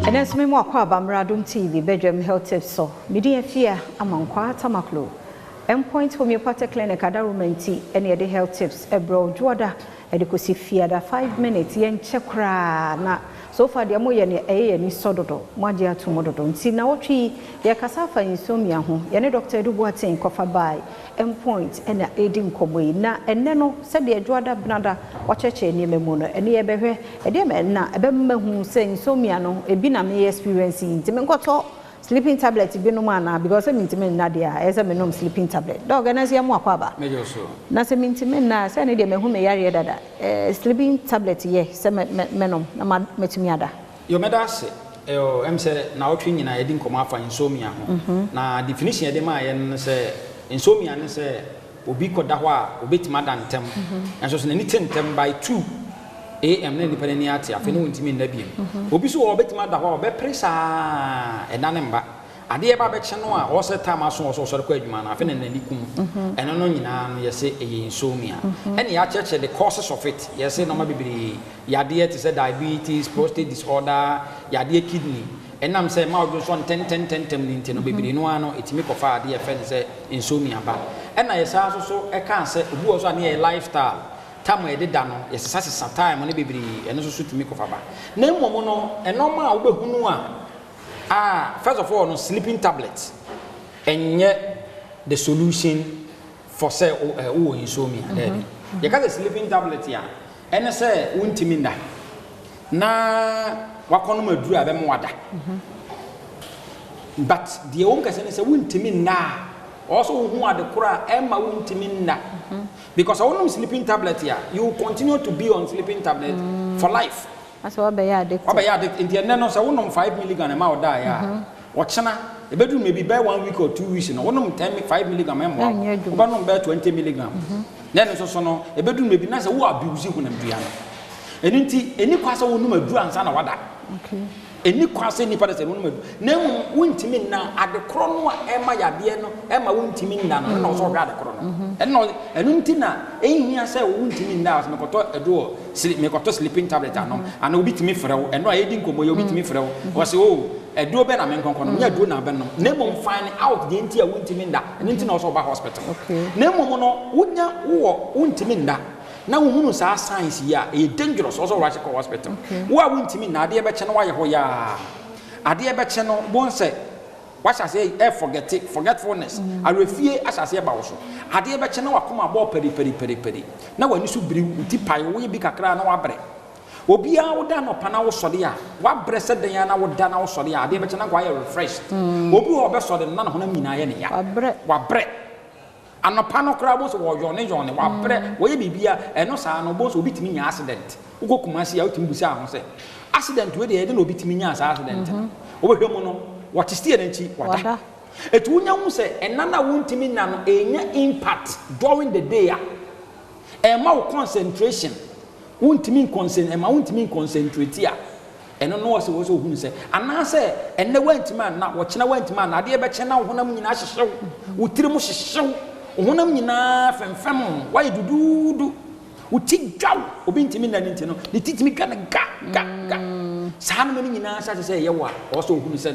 And as me more Adom TV, bedroom health tips so. Media fear among Tamaklo. Endpoint Homeopathic Clinic at Aromenti, any of the health tips, a bro, Juada, Educosi fear 5 minutes, yen chekra na. So far, the Amoya ni sododo, Madia to Mododo. See now, tree, ya casafa insomnia, yani Doctor Duboatin, cover by endpoint and aiding Kobwe. Na, and Nano said the Juada Bnada, Wachache near Memono, and near Behe, a dear man, a bembe who say insomnia no, a bina me experiencing, Timengoto. Sleeping tablet be no man because I mean to me Nadia as a minimum sleeping tablet. Dog and as you are kwaba. Major so. Nasa mean to me na say any who may yari dada. Sleeping tablet ye some menom na metimiada. Your medase say now training I didn't come out for insomnia. Na definition de ma yen say insomnia ne say obi koda ho a obeti madan tem. And so any tem by 2 AM na nipa ni ate afa ne wontimi nna biem obi so obetima da ho be presa enane mba ade e ba be che no a o se time aso so so ko adwuma na afa ne nani kum eno no nyina no yese eye insomnia ene ya cheche the causes of it yese no ma bibiri yade e te say diabetes prostate disorder yade kidney enam say ma odo so 10 ninti no bibiri no ano etimi kofa ade e fe ne say insomnia ba ena yesa aso so e kan say obu so ane lifestyle time e da no yesasa time no bebiri eno so tumi kofa ba na mmom no eno ma wo behunu a first of all no sleeping tablet enye the solution for say wo insomnia you can sleeping tablet ya ene say wontimi nda na wakono maduru abem wada but the won ka say wontimi nda also who are the kura emma wontimi nda because I want sleeping tablet here. You continue to be on sleeping tablet for life. That's what be addicted. What be addicted? In the end, no, so one 5 milligram amount die. Yeah. Watchna, the bedroom maybe by 1 week or 2 weeks. No, one 5 milligram amount. One bear 20 milligram. Then so no, a bedroom maybe nice. Who abuse you when I'm doing? And any class of woman do and son wada. Okay. Any class any part of the woman. No, wontimi na at the chrono Emma Yabie no Emma wontimi na no so ga the chrono. And no enuntina ehia say wontimi na so mekoto edo mekoto sleeping tablet ano and obitimi frew and no ayedi nkomo ye obitimi frew was oh edo be na menkonko no nya do na be no na mom find out the ntia wontimi nda enuntina also ba hospital. Okay. Na mom no wonya wo wontimi nda na wohunu sa science ya e dangerous also rush to hospital. Wo a wontimi na ade e be che no wa ye ho ya ade e be che no bon say what shall say forgetfulness I refuse as I say about so ade e be che no wa koma bo peri na wani su biri nti pai wo ye bi kakra na wa bre obi a wo da no pa na wo sode a wa bre se den ya na wo da na wo sode a ade e be che na kwa ye refreshed obi wo be sode na ho na nyina ye ne ya wa bre anopa no kra bo so wo yone wa bre wo ye bibia eno sa no bo so obi timi nya accident ugo kumasi ya otimi busa ho se accident we de no obi timi nya accident wo hwe mu no what is the energy wada etu unya hu se enana wontimi na no enya impact during the day e ma wo concentration wontimi concentrate a eno no wo se wo so hu se ana se enne wantima na wo chena wantima na ade e be chena wo honam nyina hyehyew wo tiri mu hyehyew wo honam nyina femfem why dududu wo tigwaw obi ntimi na ntino ni titimi ga saa no mani nyina sa se ye wo a wo so hu se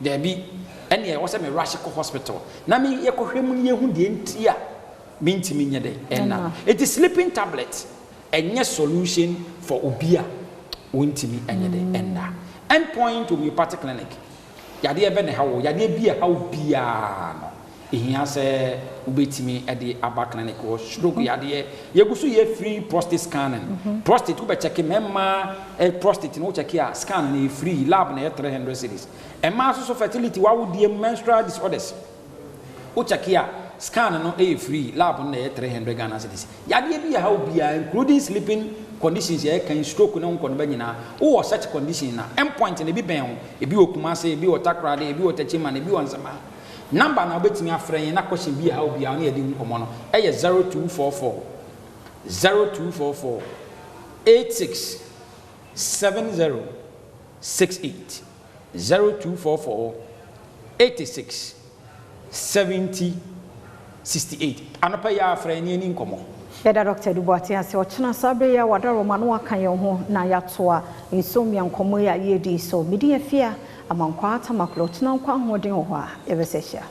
there be ene e wo se me rush ko hospital na me ye ko hwemu ni ehu de ntia me ntimi nye de enna it is sleeping tablet enye solution for obia wontimi enye de enna endpoint homeopathic clinic yade e be ne hawo yade bia hawo bia no ehia se ubetimi e de aba clinic wo stroke yade ye gusu ye free prostate scanning prostate wo be check memma prostate no check ya scan na free lab na 300 cedis e ma so fertility wa wo die menstrual disorders wo check ya scan no e free lab na 300 Ghana cedis yade bia hawo bia including sleeping conditions ye kan stroke na nko no ba nyina wo such condition na endpoint na bi ben e bi okumase e bi otakrade e bi otachima na e bi onsama number na betimi afren na question bi a obi a na yedi nkomo no e ye 0244 86 70 68 0244 86 70 68 anopa ya afren ni nkomo Yada Dr. Duboati ase ochina sabre ya wada Roma no aka ye ho na ya to a insomnia nkomo ya ye di so medi afia amankwa atamaklo china nkwa hoden ho a ye besehia